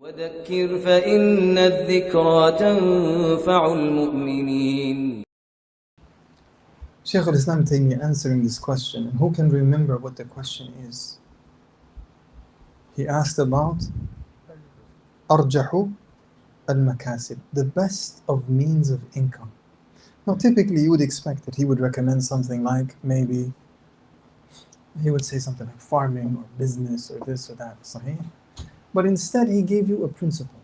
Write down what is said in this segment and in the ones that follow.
وذكر فإن الذكرى تنفع المؤمنين. Shaykh al-Islam Taymiyyah answering this question, and who can remember what the question is? He asked about أرجح المكاسب, the best of means of income. Now typically you would expect that he would recommend something like, maybe he would say something like farming or business or this or that, sahih? But instead he gave you a principle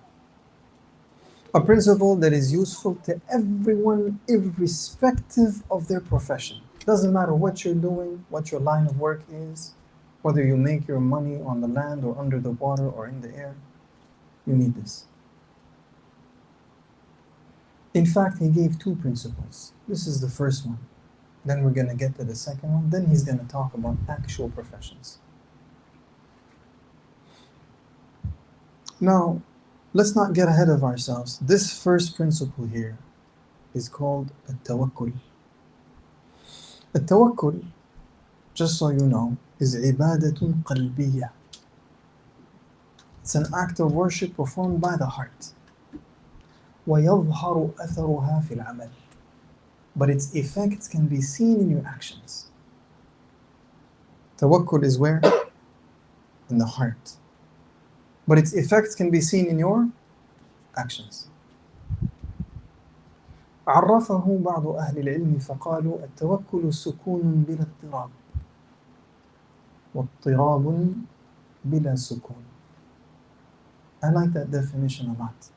that is useful to everyone irrespective of their profession. Doesn't matter what you're doing, what your line of work is, whether you make your money on the land or under the water or in the air, you need this. In fact, he gave two principles. This is the first one. Then we're going to get to the second one. Then he's going to talk about actual professions. Now, let's not get ahead of ourselves. This first principle here is called Tawakkul. Tawakkul, just so you know, is Ibadatun qalbiyya. It's an act of worship performed by the heart. وَيَظْهَرُ أَثَرُهَا فِي الْعَمَلِ. But its effects can be seen in your actions. Tawakkul is where? In the heart. But its effects can be seen in your actions. عرفه بعض أهل العلم فقالوا التوكل سكون بلا اضطراب واضطراب بلا سكون. I like that definition a lot.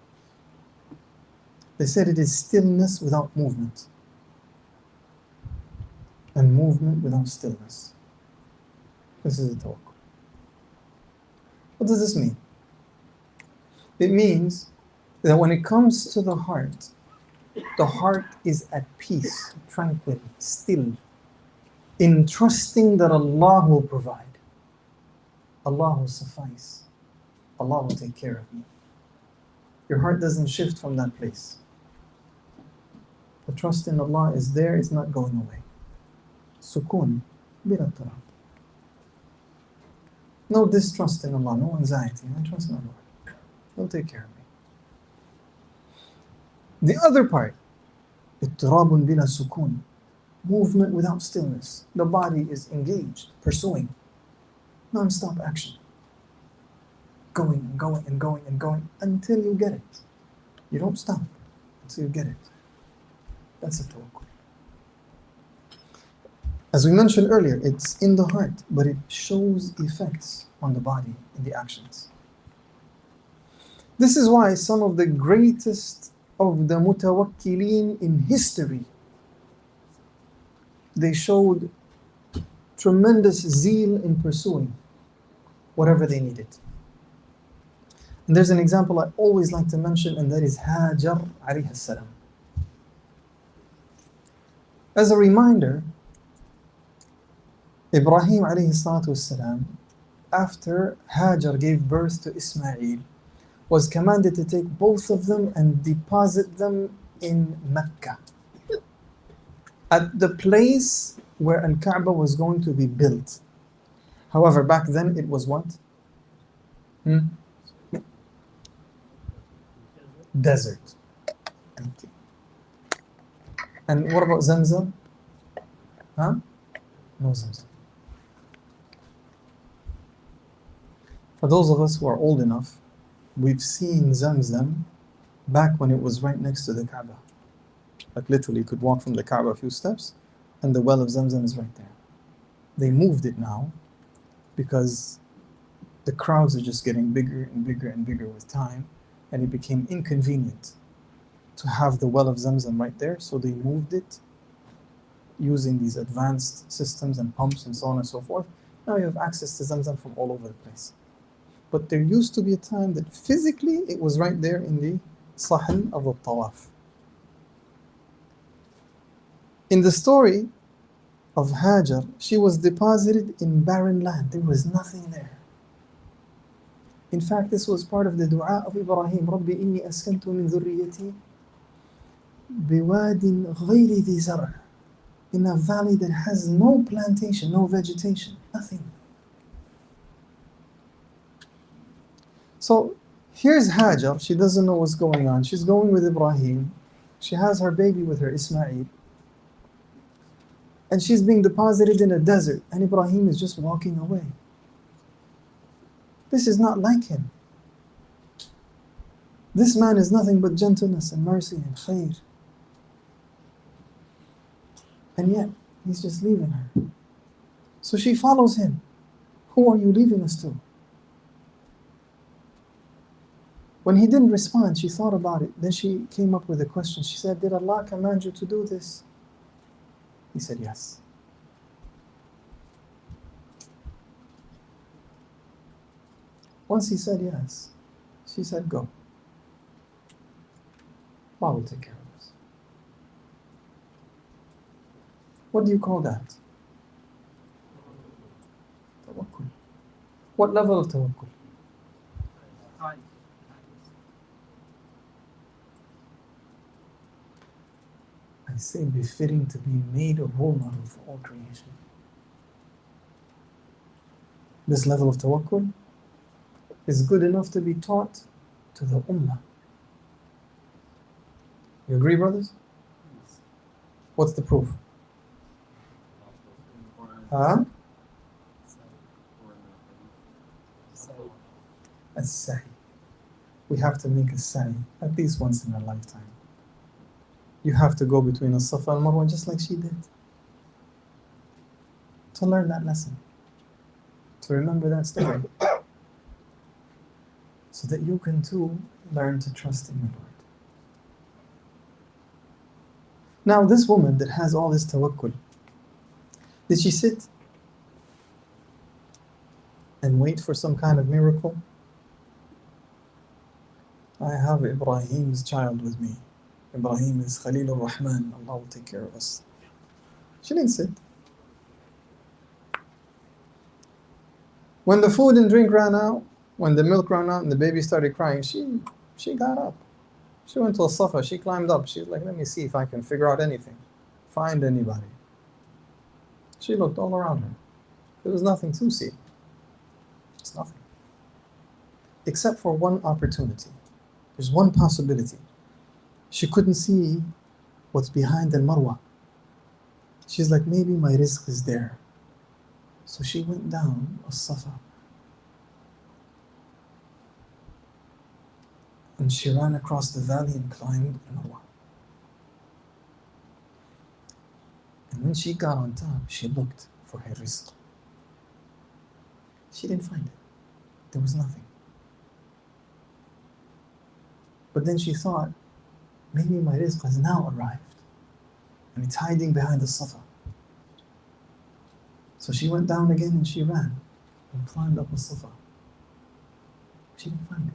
They said it is stillness without movement and movement without stillness. This is a tawakkul. What does this mean? It means that when it comes to the heart is at peace, tranquil, still, in trusting that Allah will provide. Allah will suffice. Allah will take care of me. Your heart doesn't shift from that place. The trust in Allah is there, it's not going away. Sukoon, bila tarab. No distrust in Allah, no anxiety. I trust in Allah. He'll take care of me. The other part, ittirabun bila sukoon, movement without stillness. The body is engaged, pursuing, non-stop action. Going and going and going and going until you get it. You don't stop until you get it. That's a tawakkul. As we mentioned earlier, it's in the heart, but it shows effects on the body in the actions. This is why some of the greatest of the mutawakkilin in history, they showed tremendous zeal in pursuing whatever they needed. And there's an example I always like to mention, and that is Hajar alayhi salam. As a reminder, Ibrahim alayhi salatu wasalam, after Hajar gave birth to Ismail, was commanded to take both of them and deposit them in Mecca, at the place where Al-Kaaba was going to be built. However, back then it was what? Desert. Empty. And what about Zamzam? No Zamzam. For those of us who are old enough, we've seen Zamzam back when it was right next to the Kaaba. Like literally, you could walk from the Kaaba a few steps and the well of Zamzam is right there. They moved it now because the crowds are just getting bigger and bigger and bigger with time, and it became inconvenient to have the well of Zamzam right there, so they moved it using these advanced systems and pumps and so on and so forth. Now you have access to Zamzam from all over the place. But there used to be a time that physically it was right there in the Sahel of the Tawaf. In the story of Hajar, she was deposited in barren land. There was nothing there. In fact, this was part of the dua of Ibrahim. رَبِّ إِنِّي أَسْكَنْتُ مِنْ ذُرِّيَّتِي بِوَادٍ غَيْرِ ذِي زَرْعٍ, in a valley that has no plantation, no vegetation, nothing. So Here's Hajar, she doesn't know what's going on. She's going with Ibrahim. She has her baby with her, Ismail. And she's being deposited in a desert, and Ibrahim is just walking away. This is not like him. This man is nothing but gentleness and mercy and khair. And yet, he's just leaving her. So she follows him. Who are you leaving us to? When he didn't respond, she thought about it. Then she came up with a question. She said, did Allah command you to do this? He said, yes. Once he said yes, she said, go. Allah will take care of us. What do you call that? Tawakkul. What level of tawakkul? I say befitting to be made a role model for all creation. This level of tawakkul is good enough to be taught to the ummah. You agree, brothers? What's the proof? Huh? As-sa'i. We have to make a sa'i at least once in our lifetime. You have to go between as-Safa and Marwa just like she did. To learn that lesson. To remember that story. So that you can too learn to trust in your Lord. Now this woman that has all this tawakkul, did she sit and wait for some kind of miracle? I have Ibrahim's child with me. Ibrahim is Ibadur-Rahman. Allah will take care of us. She didn't sit. When the food and drink ran out, when the milk ran out and the baby started crying, she got up. She went to Safa, she climbed up. She was like, let me see if I can figure out anything. Find anybody. She looked all around her. There was nothing to see. It's nothing. Except for one opportunity. There's one possibility. She couldn't see what's behind the Marwa. She's like, maybe my rizq is there. So she went down as-Safa. And she ran across the valley and climbed Marwa. And when she got on top, she looked for her rizq. She didn't find it. There was nothing. But then she thought, maybe my rizq has now arrived. And it's hiding behind the Safa. So she went down again and she ran and climbed up the Safa. She didn't find it.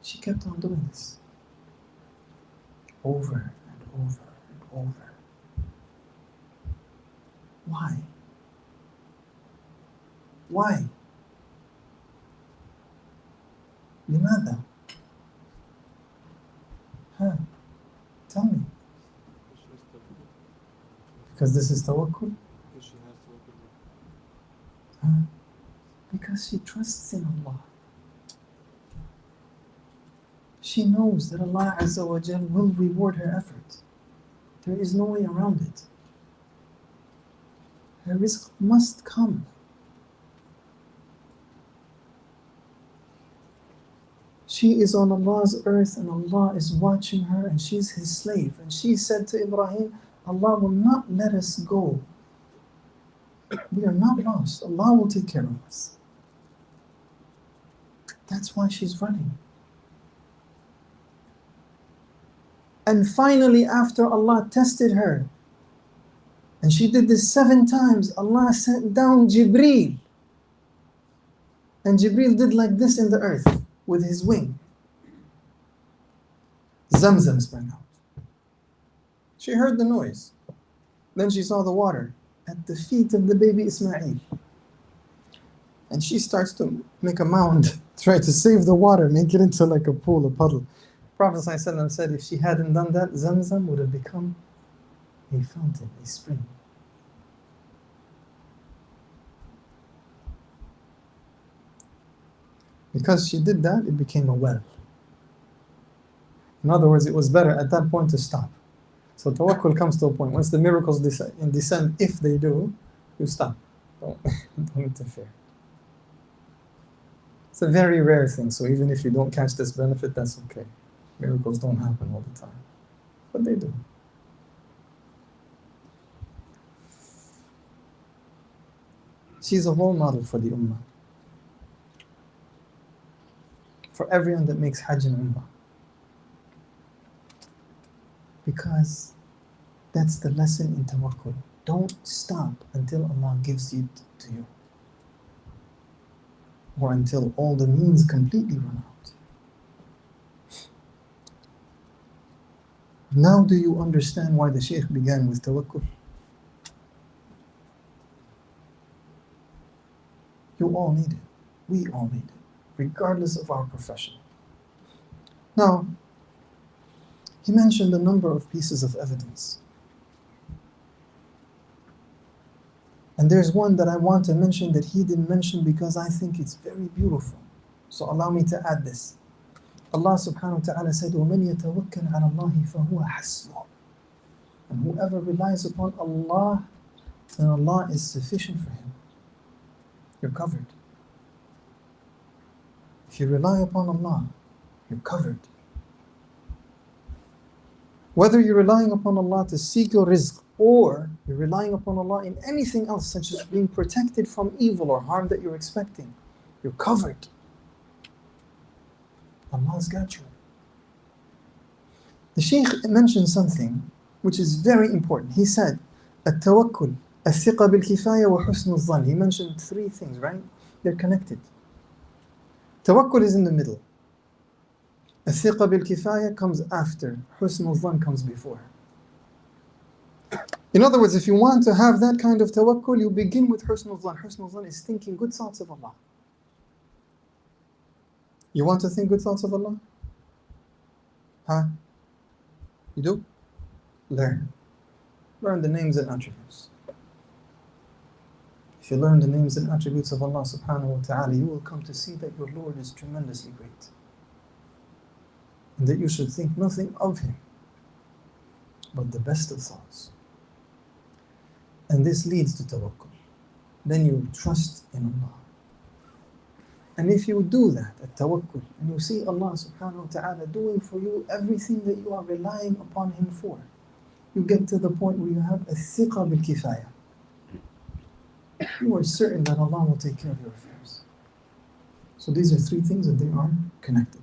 She kept on doing this. Over and over and over. Why? Why? لماذا? Tell me. Because this is tawakkul? Because she trusts in Allah. She knows that Allah Azza wa Jal will reward her effort. There is no way around it. Her rizq must come. She is on Allah's earth and Allah is watching her and she's His slave. And she said to Ibrahim, Allah will not let us go. We are not lost. Allah will take care of us. That's why she's running. And finally, after Allah tested her, and she did this 7 times, Allah sent down Jibreel. And Jibreel did like this in the earth with his wing. Zamzam sprang out. She heard the noise. Then she saw the water at the feet of the baby Ismail. And she starts to make a mound, try to save the water, make it into like a pool, a puddle. Prophet ﷺ said if she hadn't done that, Zamzam would have become a fountain, a spring. Because she did that, it became a well. In other words, it was better at that point to stop. So tawakkul comes to a point. Once the miracles descend, if they do, you stop. Don't interfere. It's a very rare thing, so even if you don't catch this benefit, that's okay. Miracles don't happen all the time, but they do. She's a role model for the Ummah, for everyone that makes Hajj and Umrah. Because that's the lesson in Tawakkul. Don't stop until Allah gives it to you, or until all the means completely run out. Now do you understand why the Shaykh began with Tawakkul? You all need it. We all need it, regardless of our profession. Now, he mentioned a number of pieces of evidence. And there's one that I want to mention that he didn't mention because I think it's very beautiful. So allow me to add this. Allah subhanahu wa ta'ala said, وَمَنْ يَتَوَكَّلْ عَلَى اللَّهِ فَهُوَ حَسْبُهُ. And whoever relies upon Allah, then Allah is sufficient for him. You're covered. If you rely upon Allah, you're covered. Whether you're relying upon Allah to seek your rizq, or you're relying upon Allah in anything else, such as being protected from evil or harm that you're expecting, you're covered. Allah's got you. The Shaykh mentioned something which is very important. He said, التوكل الثقة بالكفاية وحسن الظن. He mentioned three things, right? They're connected. Tawakkul is in the middle. الثقة بالكفاية comes after. حسن الظن comes before. In other words, if you want to have that kind of tawakkul, you begin with حسن الظن. حسن الظن is thinking good thoughts of Allah. You want to think good thoughts of Allah? Huh? You do? Learn. Learn the names and attributes. If you learn the names and attributes of Allah subhanahu wa ta'ala, you will come to see that your Lord is tremendously great. And that you should think nothing of Him, but the best of thoughts. And this leads to tawakkul. Then you trust in Allah. And if you do that, at tawakkul, and you see Allah subhanahu wa ta'ala doing for you everything that you are relying upon Him for, you get to the point where you have a thiqa bil kifaya. You are certain that Allah will take care of your affairs. So these are three things and they are connected.